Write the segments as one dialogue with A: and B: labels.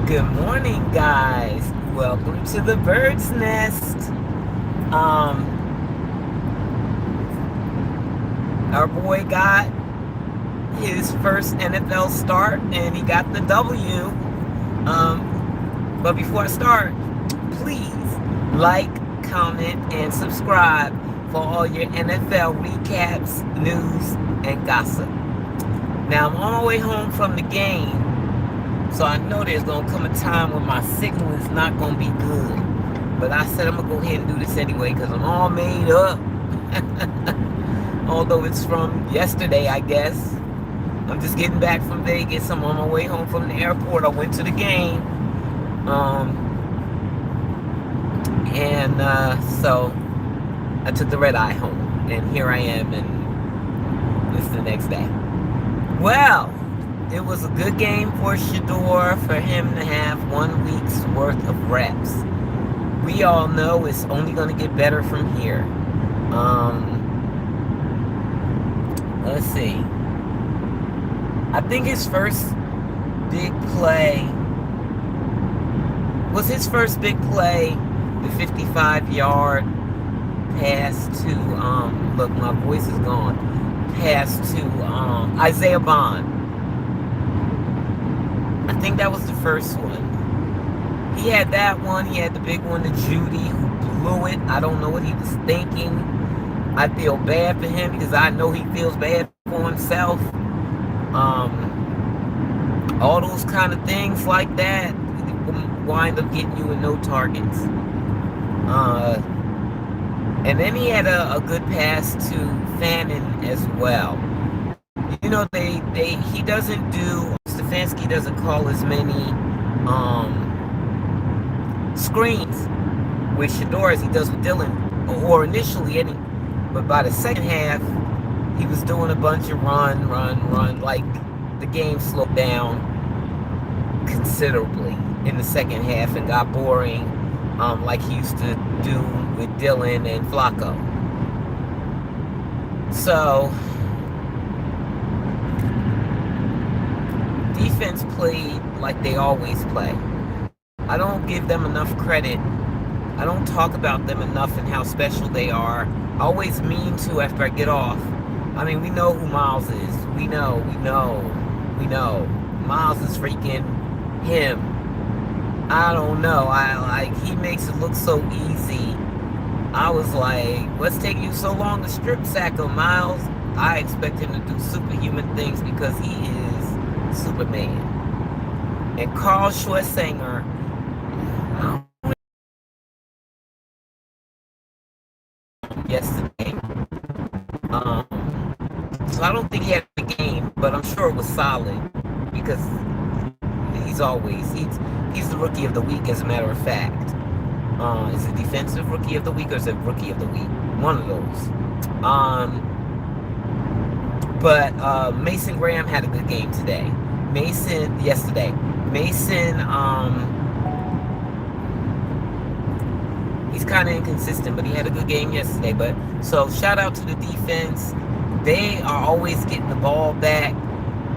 A: Good morning, guys. Welcome to the bird's nest. Our boy got his first NFL start and he got the W. But before I start, please like, comment, and subscribe for all your NFL recaps, news, and gossip. Now, I'm on my way home from the game, so I know there's going to come a time when my signal is not going to be good. But I said I'm going to go ahead and do this anyway because I'm all made up. Although it's from yesterday, I guess. I'm just getting back from Vegas. I'm on my way home from the airport. I went to the game. So I took the red eye home. And here I am, and it's the next day. Well, it was a good game for Shedeur for him to have 1 week's worth of reps. We all know it's only going to get better from here. Let's see. I think his first big play was the 55-yard pass to, look, my voice is gone, pass to Isaiah Bond. I think that was the first one. He had that one. He had the big one to Judy, who blew it. I don't know what he was thinking. I feel bad for him because I know he feels bad for himself. All those kind of things like that wind up getting you with no targets. And then he had a good pass to Fannin as well. You know, he doesn't do, Stefanski doesn't call as many screens with Shedeur as he does with Dylan, or initially, but by the second half, he was doing a bunch of run, like the game slowed down considerably in the second half and got boring, like he used to do with Dylan and Flacco. So defense played like they always play. I don't give them enough credit. I don't talk about them enough and how special they are. I always mean to after I get off. I mean, we know who Miles is. We know. Miles is freaking him. I don't know. He makes it look so easy. I was like, what's taking you so long to strip sack him, Miles? I expect him to do superhuman things because he is Superman. And Carl Schwarzenegger, yesterday. So I don't think he had a game, but I'm sure it was solid because he's the rookie of the week, as a matter of fact. Is it defensive rookie of the week or is it rookie of the week? One of those. But Mason Graham had a good game today. Mason, he's kind of inconsistent, but he had a good game yesterday. But so shout out to the defense. They are always getting the ball back,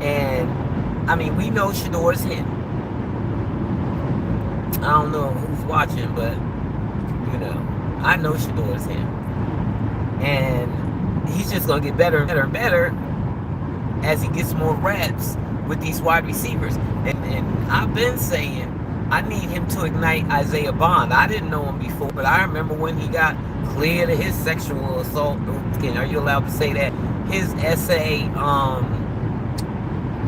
A: and I mean, we know Shedeur's him. I don't know who's watching, but you know, I know Shedeur's him, and he's just gonna get better and better and better as he gets more reps with these wide receivers. And I've been saying I need him to ignite Isaiah Bond. I didn't know him before, but I remember when he got cleared of his sexual assault. Are you allowed to say that? His SA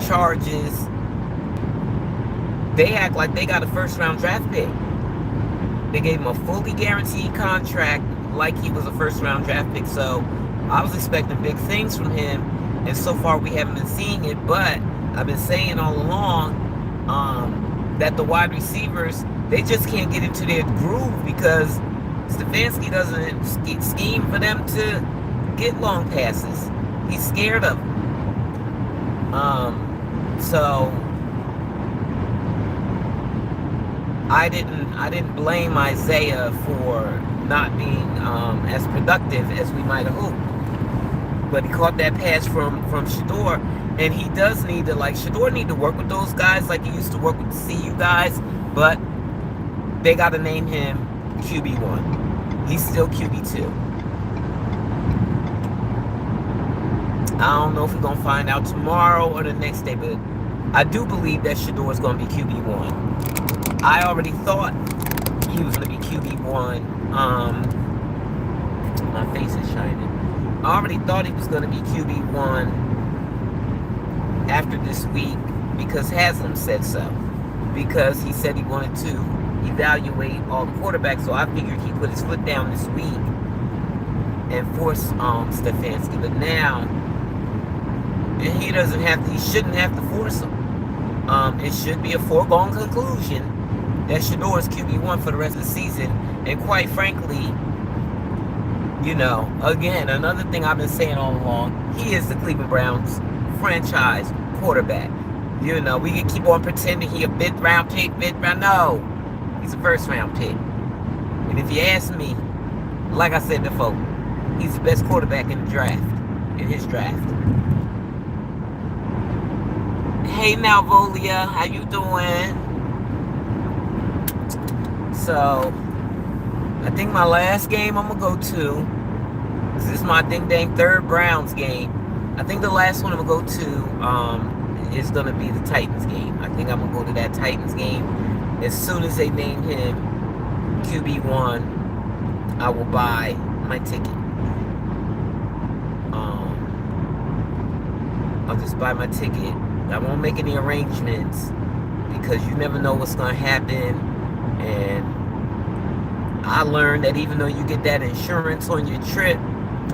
A: charges. They act like they got a first-round draft pick. They gave him a fully guaranteed contract like he was a first-round draft pick. So I was expecting big things from him, and so far we haven't been seeing it. But I've been saying all along that the wide receivers, they just can't get into their groove because Stefanski doesn't scheme for them to get long passes. He's scared of them. So I didn't blame Isaiah for not being as productive as we might have hoped. But he caught that pass from Shedeur, And he does need to, like, Shedeur need to work with those guys like he used to work with the CU guys, but they got to name him QB1. He's still QB2. I don't know if we're going to find out tomorrow or the next day, but I do believe that Shedeur is going to be QB1. I already thought he was going to be QB1. My face is shining. I already thought he was going to be QB1 after this week because Haslam said so. Because he said he wanted to evaluate all the quarterbacks, so I figured he put his foot down this week and force Stefanski. But now, and he shouldn't have to force him. It should be a foregone conclusion that Shedeur is QB1 for the rest of the season. And quite frankly, you know, again, another thing I've been saying all along, he is the Cleveland Browns franchise quarterback. You know, we can keep on pretending he a fifth round pick. No, he's a first round pick. And if you ask me, like I said before, he's the best quarterback in the draft, in his draft. Hey Malvolia, how you doing? So, I think my last game I'm going to go to, this is my ding-dang third Browns game. I think the last one I'm going to go to is going to be the Titans game. I think I'm going to go to that Titans game. As soon as they name him QB1, I will buy my ticket. I'll just buy my ticket. I won't make any arrangements because you never know what's going to happen. And I learned that even though you get that insurance on your trip,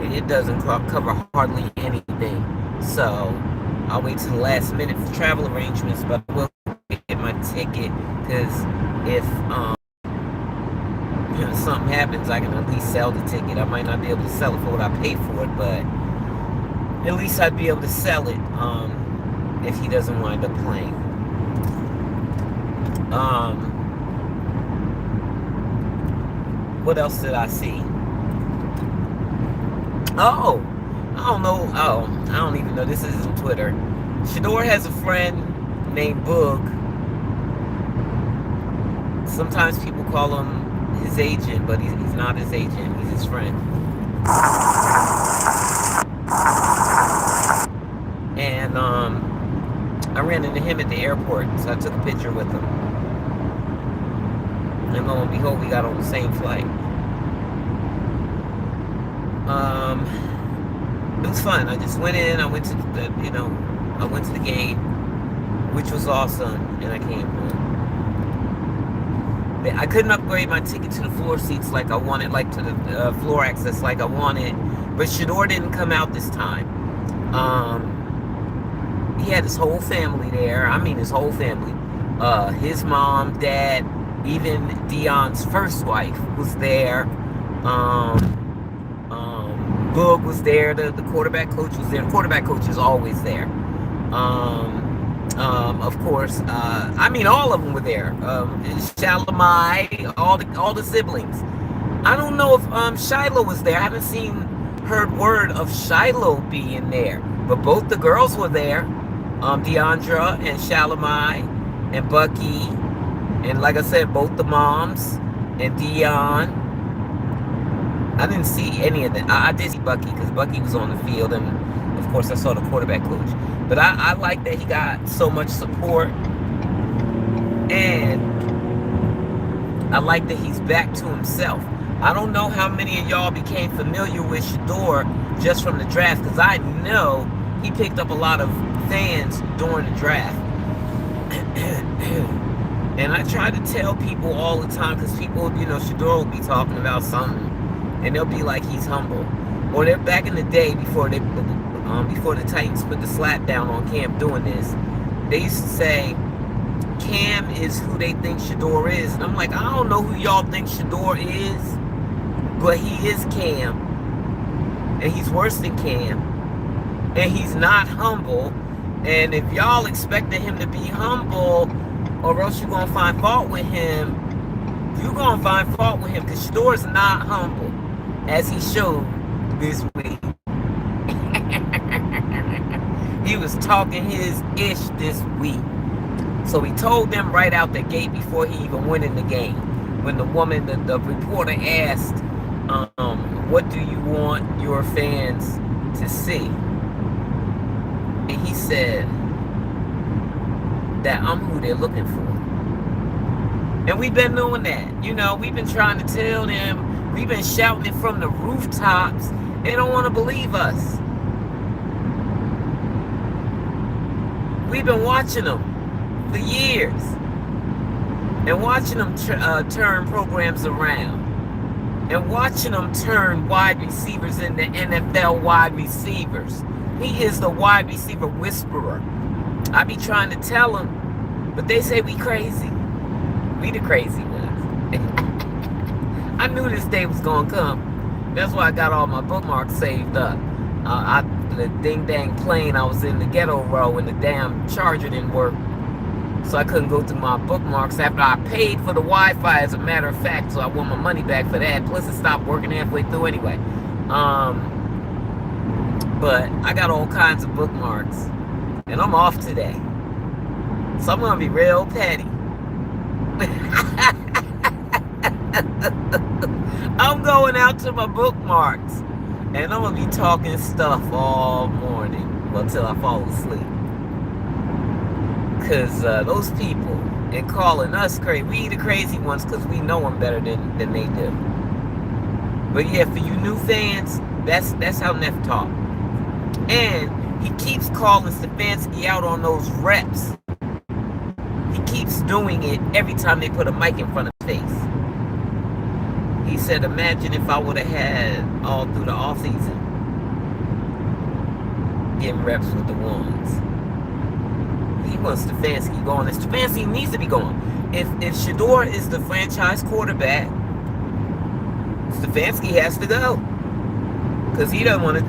A: it doesn't cover hardly anything. So I'll wait till the last minute for travel arrangements, but I will get my ticket because if you know, something happens, I can at least sell the ticket. I might not be able to sell it for what I paid for it, but at least I'd be able to sell it if he doesn't wind up playing. What else did I see? Oh, I don't know. Oh, I don't even know. This is on Twitter. Shedeur has a friend named Boog. Sometimes people call him his agent, but he's not his agent. He's his friend. And I ran into him at the airport, so I took a picture with him. And lo and behold, we got on the same flight. It was fun. I just went in. I went to the, I went to the game, which was awesome, and I came home. I couldn't upgrade my ticket to the floor seats like I wanted, like to the floor access like I wanted. But Shedeur didn't come out this time. He had his whole family there. I mean, his whole family. His mom, dad, even Dion's first wife was there. Boog was there. The quarterback coach was there. The quarterback coach is always there. Of course, I mean, all of them were there. Shalamai, all the siblings. I don't know if Shiloh was there. I haven't heard word of Shiloh being there. But both the girls were there. Deandra and Shalamai and Bucky. And like I said, both the moms and Dion. I didn't see any of them. I did see Bucky because Bucky was on the field. And, of course, I saw the quarterback coach. But I like that he got so much support. And I like that he's back to himself. I don't know how many of y'all became familiar with Shedeur just from the draft, because I know he picked up a lot of fans during the draft. And I try to tell people all the time, because people, Shedeur will be talking about something, and they'll be like, he's humble. Or they're back in the day before the Titans put the slap down on Cam doing this, they used to say, Cam is who they think Shedeur is. And I'm like, I don't know who y'all think Shedeur is, but he is Cam. And he's worse than Cam. And he's not humble. And if y'all expected him to be humble, or else you're going to find fault with him, you're going to find fault with him, because Shedeur is not humble, as he showed this week. He was talking his ish this week. So he told them right out the gate before he even went in the game. When the woman, the reporter asked, what do you want your fans to see? And he said that I'm who they're looking for. And we've been doing that. You know, we've been trying to tell them, we've been shouting it from the rooftops. They don't want to believe us. We've been watching them for years and watching them turn programs around and watching them turn wide receivers into NFL wide receivers. He is the wide receiver whisperer. I be trying to tell them, but they say we crazy. We the crazy ones. I knew this day was gonna come. That's why I got all my bookmarks saved up. The ding-dang plane, I was in the ghetto row and the damn charger didn't work. So I couldn't go through my bookmarks after I paid for the Wi-Fi, as a matter of fact, so I want my money back for that. Plus it stopped working halfway through anyway. But I got all kinds of bookmarks. And I'm off today. So I'm gonna be real petty. I'm going out to my bookmarks. And I'm gonna be talking stuff all morning. Well, till I fall asleep. Because those people, and calling us crazy, we the crazy ones because we know them better than they do. But yeah, for you new fans, that's how Neff talk. And he keeps calling Stefanski out on those reps. He keeps doing it every time they put a mic in front of his face. He said, imagine if I would have had all through the offseason getting reps with the ones. He wants Stefanski going. And Stefanski needs to be going. If Shedeur is the franchise quarterback, Stefanski has to go. Because he doesn't want to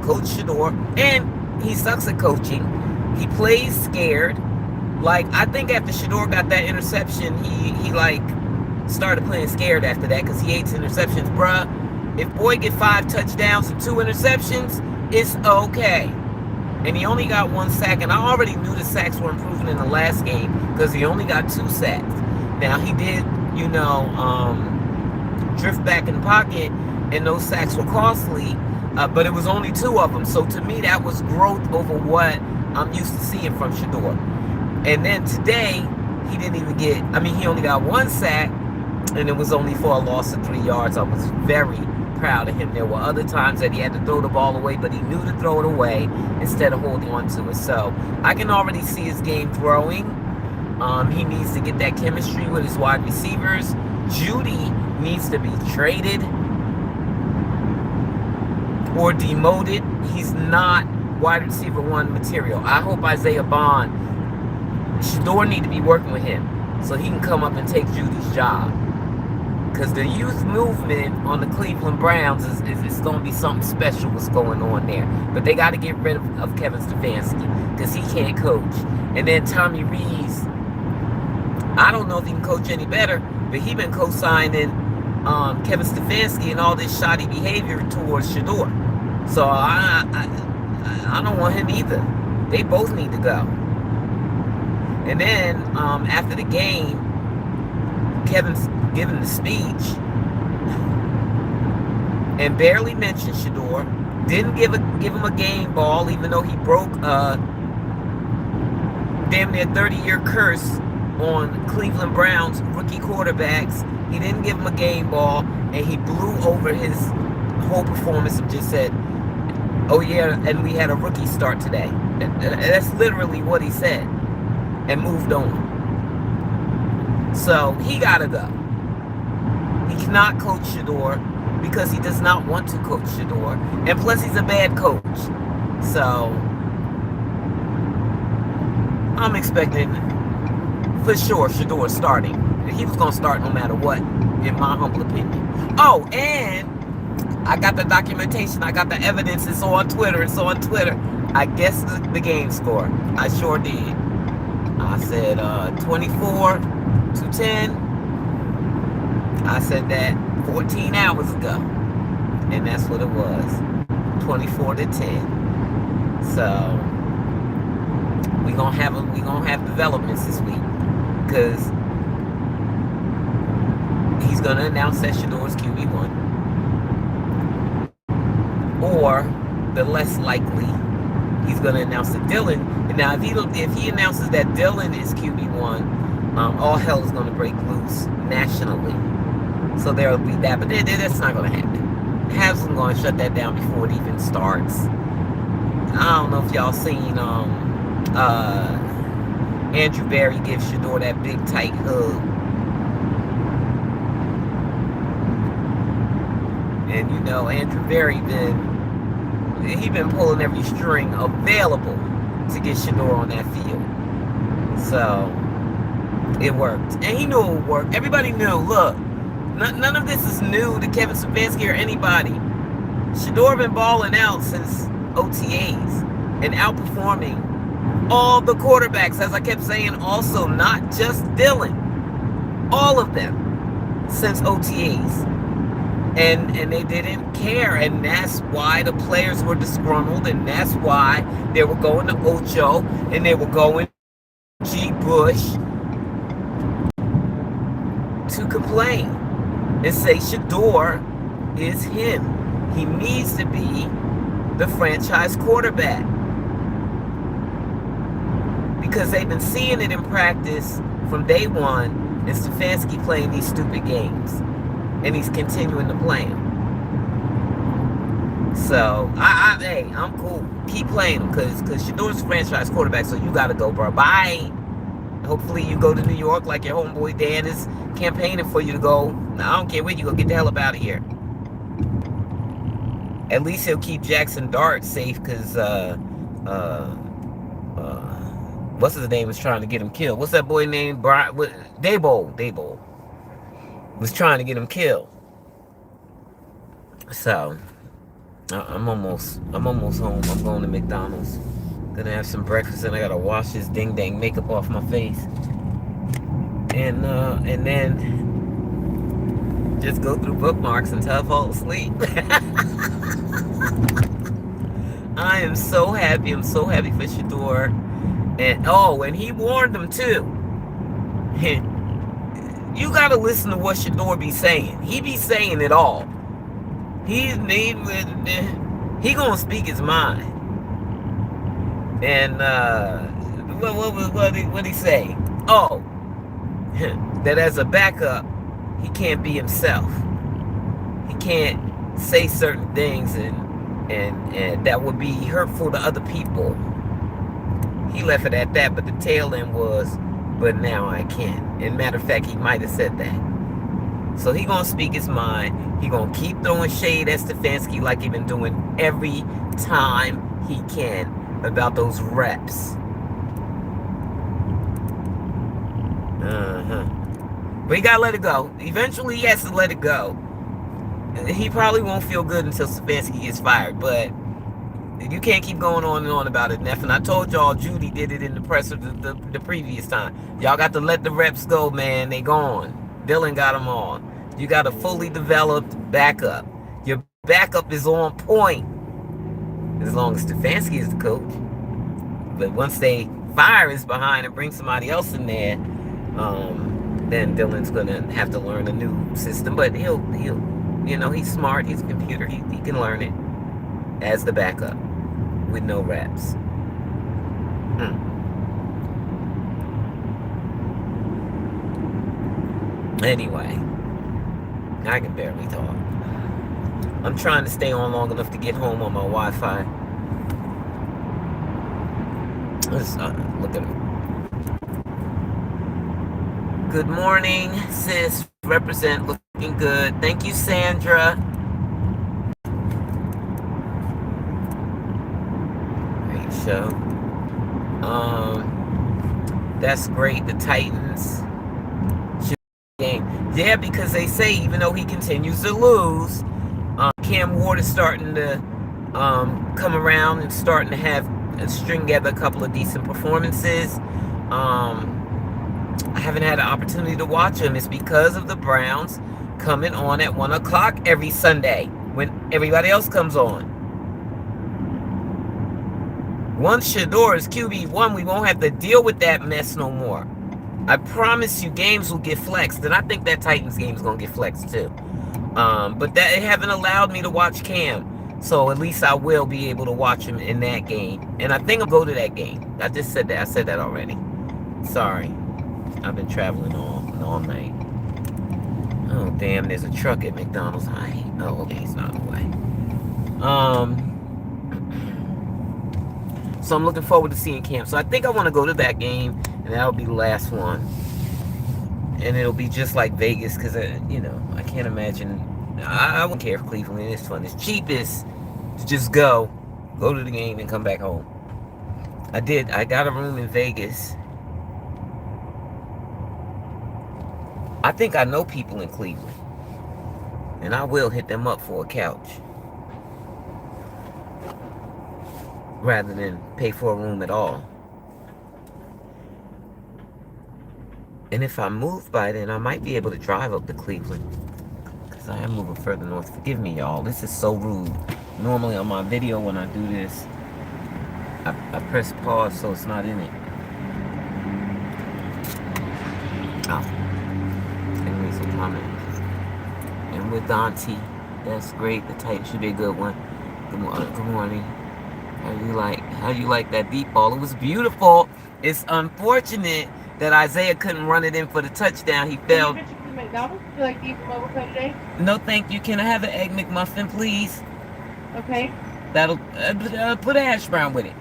A: coach Shedeur. And he sucks at coaching. He plays scared. Like, I think after Shedeur got that interception, he like started playing scared after that because he hates interceptions. Bruh, if boy get 5 touchdowns and 2 interceptions, it's okay. And he only got 1 sack, and I already knew the sacks were improving in the last game because he only got 2 sacks. Now, he did, drift back in the pocket, and those sacks were costly, but it was only 2 of them. So to me, that was growth over what I'm used to seeing from Shedeur. And then today, he didn't even get, he only got 1 sack, and it was only for a loss of 3 yards. I was very proud of him. There were other times that he had to throw the ball away, but he knew to throw it away instead of holding on to it. So I can already see his game throwing. He needs to get that chemistry with his wide receivers. Judy needs to be traded or demoted. He's not wide receiver 1 material. I hope Isaiah Bond, Shedeur need to be working with him so he can come up and take Judy's job. Because the youth movement on the Cleveland Browns is going to be something special what's going on there. But they got to get rid of Kevin Stefanski because he can't coach. And then Tommy Rees, I don't know if he can coach any better, but he been co-signing Kevin Stefanski and all this shoddy behavior towards Shedeur. So I don't want him either. They both need to go. And then after the game, Kevin's giving the speech and barely mentioned Shedeur. Didn't give him a game ball, even though he broke damn near 30-year curse on Cleveland Browns rookie quarterbacks. He didn't give him a game ball, and he blew over his whole performance and just said, oh yeah, and we had a rookie start today. That's literally what he said, and moved on. So he gotta go. He cannot coach Shedeur because he does not want to coach Shedeur, and plus he's a bad coach. So I'm expecting for sure Shedeur starting. He was gonna start no matter what, in my humble opinion. Oh, and I got the documentation. I got the evidence. It's on Twitter. I guessed the game score. I sure did. I said 24-10. I said that 14 hours ago. And that's what it was. 24-10. So we gonna have developments this week because he's gonna announce that Shedeur's QB1, or the less likely he's gonna announce that Dylan. And now if he announces that Dylan is QB1, all hell is gonna break loose nationally. So there will be that, but that's not gonna happen. Haslam's gonna shut that down before it even starts. I don't know if y'all seen Andrew Berry give Shedeur that big tight hug. And you know, Andrew Berry been pulling every string available to get Shedeur on that field. So it worked. And he knew it would work. Everybody knew, look, none of this is new to Kevin Stefanski or anybody. Shedeur been balling out since OTAs and outperforming all the quarterbacks, as I kept saying, also not just Dylan, all of them since OTAs. And they didn't care, and that's why the players were disgruntled, and that's why they were going to Ocho, and they were going to G. Bush to complain and say Shedeur is him. He needs to be the franchise quarterback. Because they've been seeing it in practice from day one, and Stefanski playing these stupid games. And he's continuing to play them. So, hey, I'm cool. Keep playing him, because Shedeur's franchise quarterback, so you got to go, bro. Bye. Hopefully you go to New York like your homeboy Dan is campaigning for you to go. Now, I don't care where you go. Get the hell up out of here. At least he'll keep Jackson Dart safe, because what's his name was trying to get him killed. What's that boy named? Daboll was trying to get him killed. So I'm almost home. I'm going to McDonald's. Gonna have some breakfast, and I gotta wash this ding dang makeup off my face, and then just go through bookmarks until I fall asleep. I am so happy. I'm so happy for Shedeur. And and he warned them too. You gotta listen to what Shedeur be saying. He be saying it all. He gonna speak his mind. And what he say? Oh, that as a backup, he can't be himself. He can't say certain things, and that would be hurtful to other people. He left it at that, but the tail end was, but now I can. And matter of fact, he might have said that. So he gonna speak his mind. He gonna keep throwing shade at Stefanski like he been doing every time he can about those reps. But he gotta let it go. Eventually he has to let it go. He probably won't feel good until Stefanski gets fired, but you can't keep going on and on about it, Neff. And I told y'all Judy did it in the presser the previous time. Y'all got to let the reps go, man. They gone. Dylan got them all. You got a fully developed backup. Your backup is on point. As long as Stefanski is the coach. But once they fire his behind and bring somebody else in there, then Dylan's gonna have to learn a new system. But he'll he's smart, he's a computer, he can learn it as the backup with no reps. Anyway, I can barely talk. I'm trying to stay on long enough to get home on my Wi-Fi. Let's look at it. Good morning, sis. Represent, looking good. Thank you, Sandra. Great show. That's great. The Titans game. Yeah, because they say even though he continues to lose, Cam Ward is starting to come around and starting to string together a couple of decent performances. I haven't had an opportunity to watch him. It's because of the Browns coming on at 1 o'clock every Sunday when everybody else comes on. Once Shedeur is QB1, we won't have to deal with that mess no more. I promise you, games will get flexed, and I think that Titans game is gonna get flexed too. But that it haven't allowed me to watch Cam, so at least I will be able to watch him in that game. And I think I'll go to that game. I just said that. I said that already. Sorry, I've been traveling all night. Oh damn! There's a truck at McDonald's. Oh, okay, it's not in the way. So I'm looking forward to seeing Cam. So I think I want to go to that game, and that'll be the last one. And it'll be just like Vegas, because, I can't imagine. I wouldn't care if Cleveland is fun. It's cheapest to just go to the game, and come back home. I got a room in Vegas. I think I know people in Cleveland, and I will hit them up for a couch rather than pay for a room at all. And if I move by then, I might be able to drive up to Cleveland, because I am moving further north. Forgive me, y'all. This is so rude. Normally on my video, when I do this, I press pause so it's not in it. Oh. Anyways, some comments. And with Dante, that's great. The Titans should be a good one. Good morning. How you like that deep ball? It was beautiful. It's unfortunate that Isaiah couldn't run it in for the touchdown. He failed.
B: Can you get McDonald's? Would you like to eat from overflow today?
A: No, thank you. Can I have an egg McMuffin, please?
B: Okay.
A: That'll put a hash brown with it.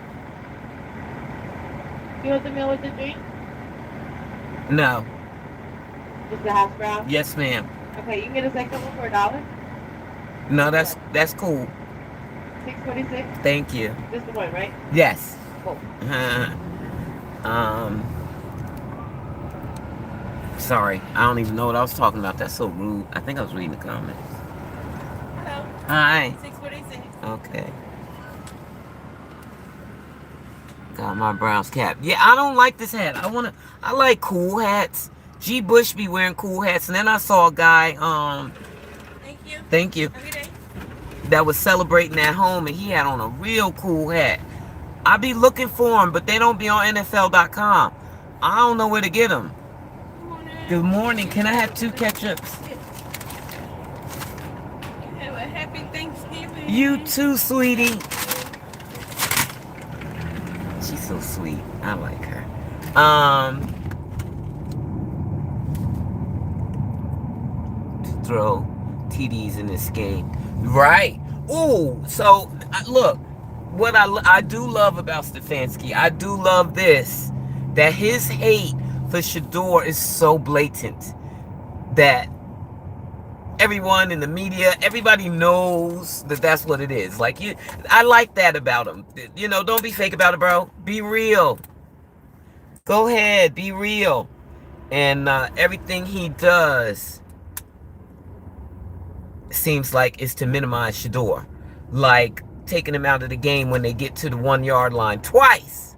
B: You want the meal with the drink?
A: No.
B: Just the hash brown?
A: Yes, ma'am.
B: Okay, you can get a second one for $1.
A: No, that's cool.
B: $6.26.
A: Thank you.
B: Just the one, right?
A: Yes.
B: Cool.
A: Sorry, I don't even know what I was talking about. That's so rude. I think I was reading the comments.
B: Hello.
A: Hi.
B: $6.46.
A: Okay. Got my Browns cap. Yeah, I don't like this hat. I like cool hats. G. Bush be wearing cool hats, and then I saw a guy, Thank you.
B: Have a good day.
A: That was celebrating at home, and he had on a real cool hat. I be looking for them, but they don't be on NFL.com. I don't know where to get them. Good morning. Can I have 2 ketchups?
B: Have a happy Thanksgiving.
A: You too, sweetie. She's so sweet. I like her. To throw TDs in this game. Right. Ooh, so look, what I do love about Stefanski, I do love this, that his hate for Shedeur is so blatant that everyone in the media, everybody knows that that's what it is. Like, I like that about him. Don't be fake about it, bro. Be real. Go ahead, be real. And everything he does seems like it's to minimize Shedeur. Like taking him out of the game when they get to the 1-yard line twice.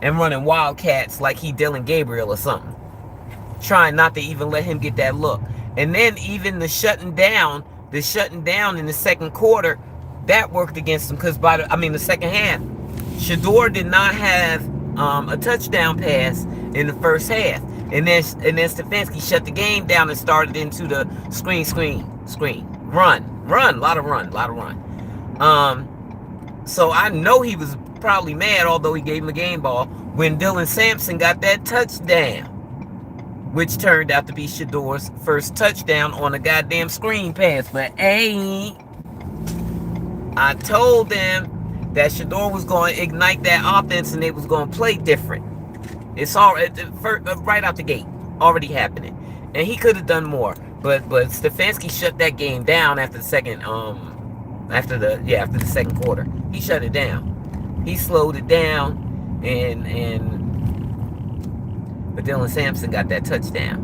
A: And running wildcats like he Dylan Gabriel or something. Trying not to even let him get that look. And then even the shutting down in the second quarter, that worked against him, because the second half, Shedeur did not have a touchdown pass in the first half. And then Stefanski shut the game down and started into the screen, run, a lot of run. So I know he was probably mad, although he gave him a game ball, when Dylan Sampson got that touchdown, which turned out to be Shedeur's first touchdown on a goddamn screen pass. But hey, I told them that Shedeur was going to ignite that offense and they was going to play different. It's all right out the gate, already happening, and he could have done more. But Stefanski shut that game down after the second after the second quarter. He shut it down. He slowed it down, but Dylan Sampson got that touchdown.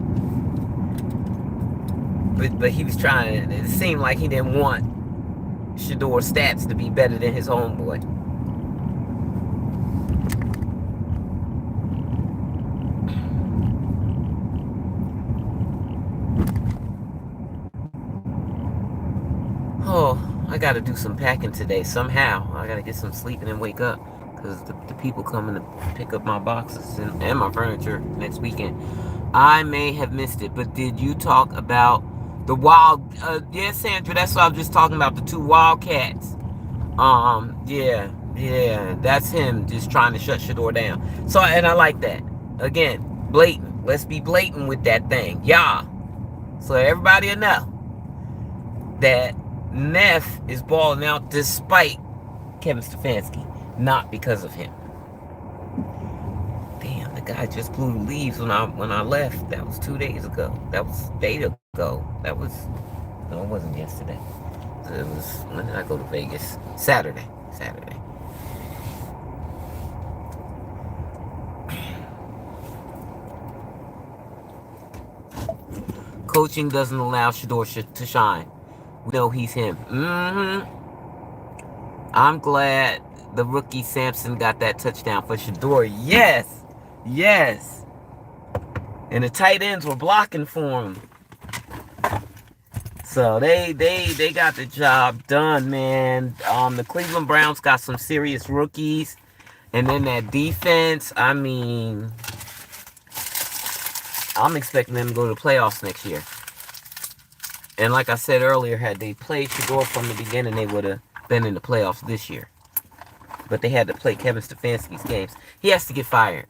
A: But he was trying. It seemed like he didn't want Shedeur's stats to be better than his homeboy. Oh, I gotta do some packing today somehow. I gotta get some sleep and then wake up, because the people coming to pick up my boxes and my furniture next weekend. I may have missed it, but did you talk about the wild? Yeah, Sandra, that's what I was just talking about. The two wildcats. Yeah, that's him just trying to shut Shedeur down. So, and I like that. Again, blatant. Let's be blatant with that thing. Yeah. So everybody will know that Neff is balling out despite Kevin Stefanski, not because of him. Damn, the guy just blew the leaves when I left. That was 2 days ago. That was a day ago. No, it wasn't yesterday. It was, when did I go to Vegas? Saturday. Coaching doesn't allow Shedeur to shine. We know he's him. I'm glad the rookie Sampson got that touchdown for Shedeur. Yes. And the tight ends were blocking for him. So they got the job done, man. The Cleveland Browns got some serious rookies. And then that defense, I mean, I'm expecting them to go to the playoffs next year. And like I said earlier, had they played Shedeur from the beginning, they would have been in the playoffs this year. But they had to play Kevin Stefanski's games. He has to get fired.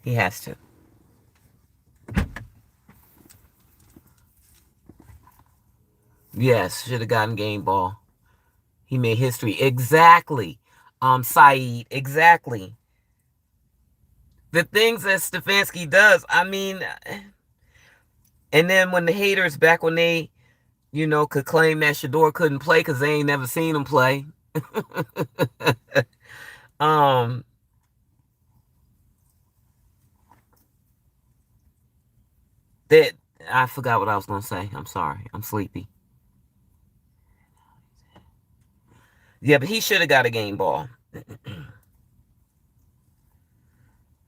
A: He has to. Yes, should have gotten game ball. He made history. Exactly. Saeed, exactly. The things that Stefanski does, I mean, and then when the haters, back when they, could claim that Shedeur couldn't play because they ain't never seen him play. That I forgot what I was gonna say. I'm sorry. I'm sleepy. Yeah, but he should have got a game ball.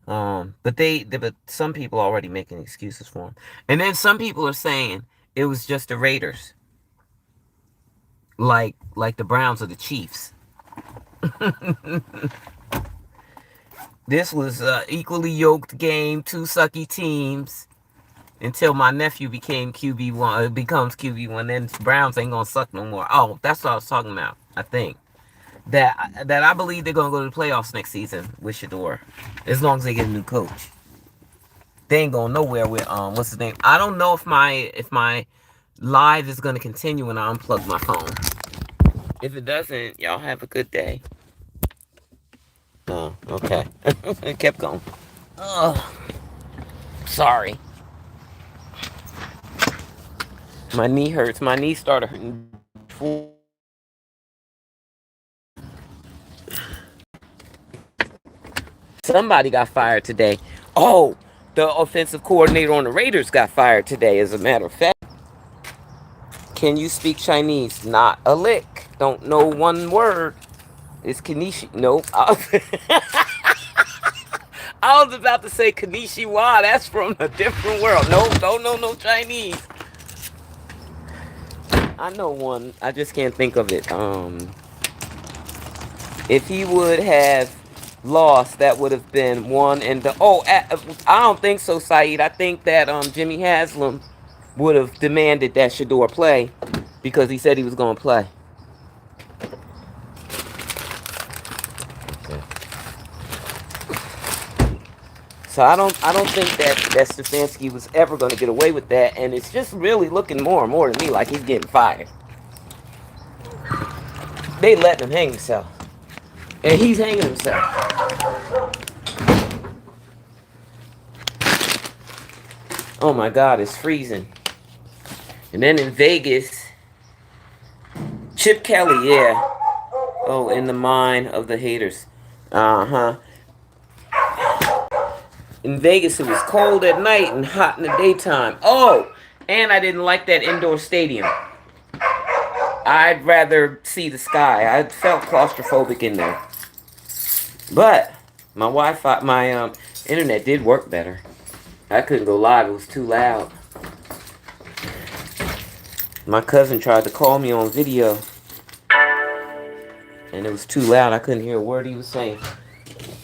A: But some people are already making excuses for him, and then some people are saying it was just the Raiders, like the Browns or the Chiefs. This was an equally yoked game, two sucky teams, until my nephew became QB1. Becomes QB1, then Browns ain't gonna suck no more. Oh, that's what I was talking about. I think that I believe they're gonna go to the playoffs next season with Shedeur, as long as they get a new coach. They ain't going nowhere with what's his name? I don't know if my live is gonna continue when I unplug my phone. If it doesn't, y'all have a good day. Oh, okay. It kept going. Oh, sorry. My knee hurts. My knee started hurting before. Somebody got fired today. Oh, the offensive coordinator on the Raiders got fired today, as a matter of fact. Can you speak Chinese? Not a lick. Don't know one word. It's Kanishi. Nope. I was about to say Kanishiwa. That's from a different world. Nope. Don't know no Chinese. I know one. I just can't think of it. If he would have lost, that would have been one. And I don't think so, Saeed. I think that Jimmy Haslam would have demanded that Shedeur play because he said he was going to play. So I don't think that Stefanski was ever going to get away with that, and it's just really looking more and more to me like he's getting fired. They letting him hang himself, and he's hanging himself. Oh my God, it's freezing. And then in Vegas, Chip Kelly, yeah. Oh, in the mind of the haters. In Vegas, it was cold at night and hot in the daytime. Oh, and I didn't like that indoor stadium. I'd rather see the sky. I felt claustrophobic in there. But my Wi-Fi, my internet did work better. I couldn't go live. It was too loud. My cousin tried to call me on video. And it was too loud. I couldn't hear a word he was saying.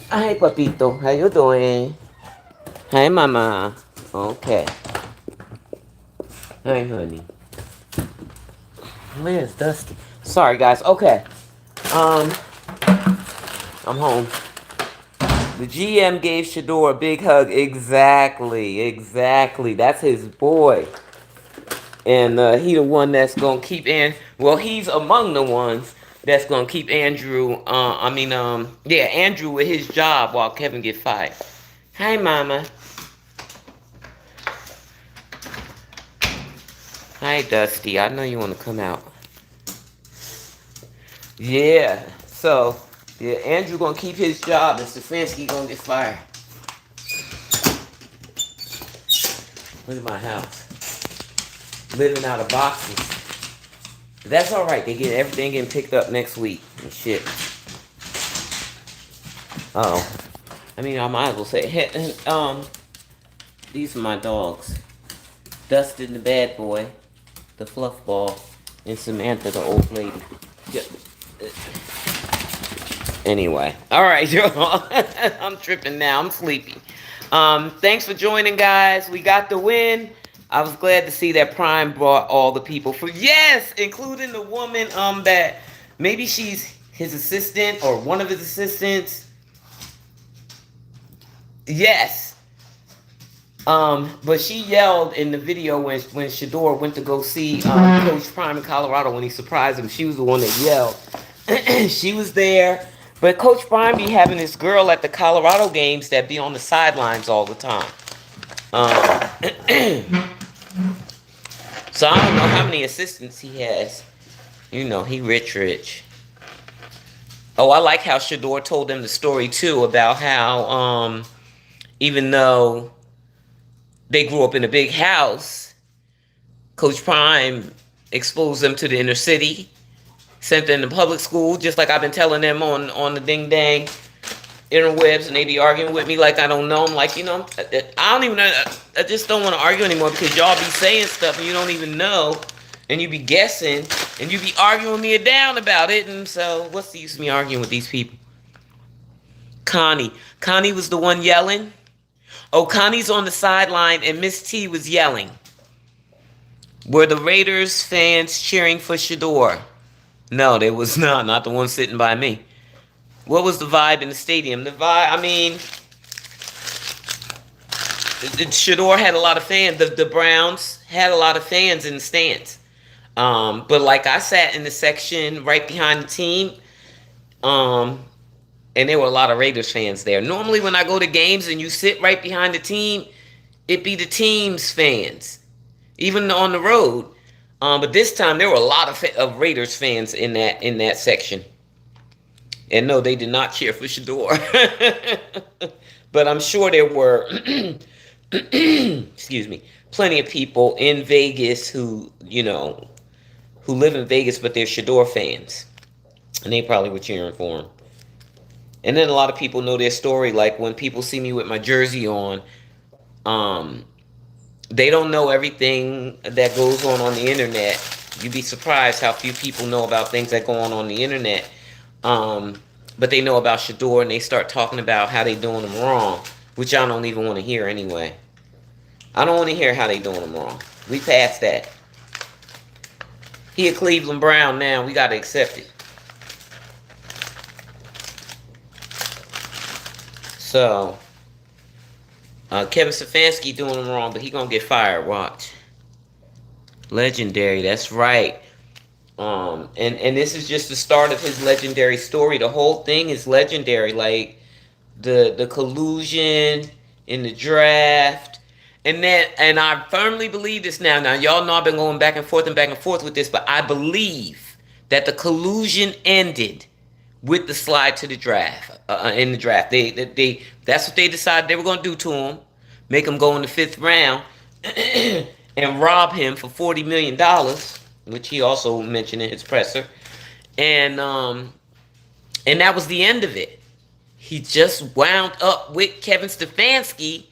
A: Hi, Papito. How you doing? Hi, Mama. Okay. Hi, honey. Where's Dusty? Sorry, guys. Okay. Um, I'm home. The GM gave Shedeur a big hug. Exactly. That's his boy. And he the one that's gonna keep well, he's among the ones that's gonna keep Andrew. Yeah, Andrew with his job while Kevin get fired. Hi, Mama. Hi, Dusty. I know you want to come out. Yeah. So, yeah, Andrew gonna keep his job, and Stefanski gonna get fired. Look at my house. Living out of boxes. That's all right. They get everything getting picked up next week and shit. Oh, I mean, I might as well say, hey, these are my dogs. Dustin, the bad boy, the fluff ball, and Samantha, the old lady. Anyway, all right, y'all. I'm tripping now. I'm sleepy. Thanks for joining, guys. We got the win. I was glad to see that Prime brought all the people for including the woman that maybe she's his assistant or one of his assistants. Yes. But she yelled in the video when Shedeur went to go see Coach Prime in Colorado when he surprised him. She was the one that yelled. She was there. But Coach Prime be having this girl at the Colorado games that be on the sidelines all the time. So I don't know how many assistants he has. You know, he rich. Oh, I like how Shedeur told them the story too about how even though they grew up in a big house, Coach Prime exposed them to the inner city, sent them to public school, just like I've been telling them on the ding dang interwebs, and they be arguing with me like I don't know. I'm like, you know, I don't even know. I just don't want to argue anymore because y'all be saying stuff and you don't even know, and you be guessing, and you be arguing me down about it. And so, what's the use of me arguing with these people? Connie was the one yelling. Oh, Connie's on the sideline, and Miss T was yelling. Were the Raiders fans cheering for Shedeur? No, they was not the one sitting by me. What was the vibe in the stadium? The vibe, I mean, Shedeur had a lot of fans. The Browns had a lot of fans in the stands. But like I sat in the section right behind the team, and there were a lot of Raiders fans there. Normally when I go to games and you sit right behind the team, it be the team's fans, even on the road. But this time there were a lot of Raiders fans in that section. And no, they did not cheer for Shedeur. But I'm sure there were, excuse me, plenty of people in Vegas who live in Vegas, but they're Shedeur fans. And they probably were cheering for him. And then a lot of people know their story. Like when people see me with my jersey on, they don't know everything that goes on the internet. You'd be surprised how few people know about things that go on the internet. But they know about Shedeur, and they start talking about how they doing them wrong, which I don't even want to hear anyway. I don't want to hear how they doing them wrong. We passed that. He a Cleveland Brown now. We got to accept it. So, Kevin Stefanski doing him wrong, but he gonna get fired. Watch. Legendary. That's right. And this is just the start of his legendary story. The whole thing is legendary. Like the collusion in the draft, and I firmly believe this now. Now y'all know I've been going back and forth with this, but I believe that the collusion ended with the slide to the draft. In the draft, they that's what they decided they were going to do to him, make him go in the 5th round, and rob him for $40 million, which he also mentioned in his presser, and that was the end of it. He just wound up with Kevin Stefanski,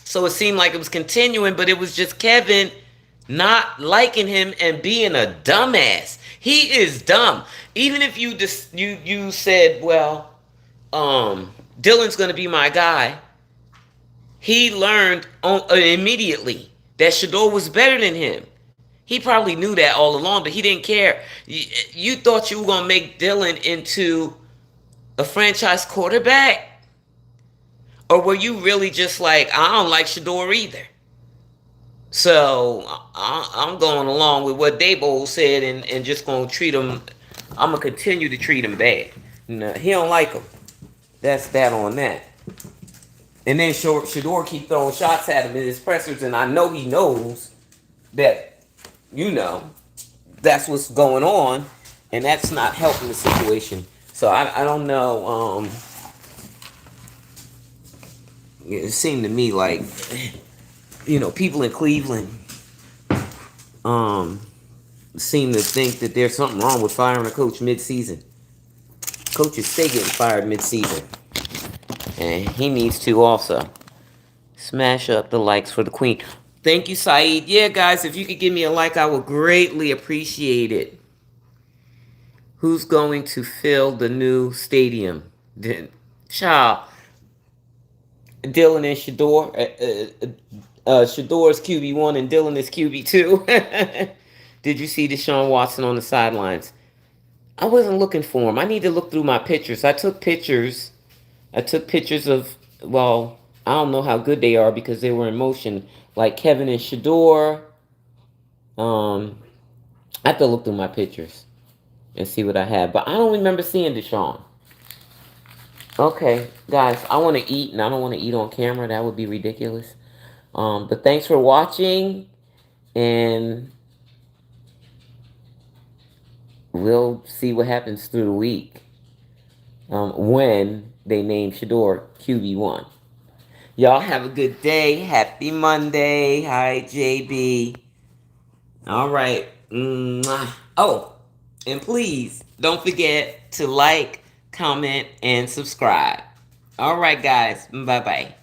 A: so it seemed like it was continuing, but it was just Kevin not liking him and being a dumbass. He is dumb. Even if you said, well, Dylan's gonna be my guy, he learned immediately that Shedeur was better than him. He probably knew that all along, but he didn't care. You thought you were gonna make Dylan into a franchise quarterback, or were you really just like, I don't like Shedeur either? So I'm going along with what Dabo said, and just gonna treat him. I'm gonna continue to treat him bad. No, he don't like him. That's that on that. And then Shedeur keep throwing shots at him in his pressers, and I know he knows that, that's what's going on, and that's not helping the situation. So I don't know. It seemed to me like, people in Cleveland seem to think that there's something wrong with firing a coach mid-season. Coaches stay getting fired mid-season, and he needs to also smash up the likes for the queen. Thank you, Saeed. Yeah, guys, if you could give me a like, I would greatly appreciate it. Who's going to fill the new stadium? Child, Dylan and Shedeur. Shedeur is QB1 and Dylan is QB2. Did you see Deshaun Watson on the sidelines? I wasn't looking for him. I need to look through my pictures. I took pictures of, well, I don't know how good they are because they were in motion. Like Kevin and Shedeur. I have to look through my pictures and see what I have. But I don't remember seeing Deshaun. Okay, guys, I want to eat, and I don't want to eat on camera. That would be ridiculous. But thanks for watching, and we'll see what happens through the week when they name Shedeur QB1. Y'all have a good day. Happy Monday. Hi, JB. All right. Mwah. Oh, and please don't forget to like, comment, and subscribe. All right, guys. Bye-bye.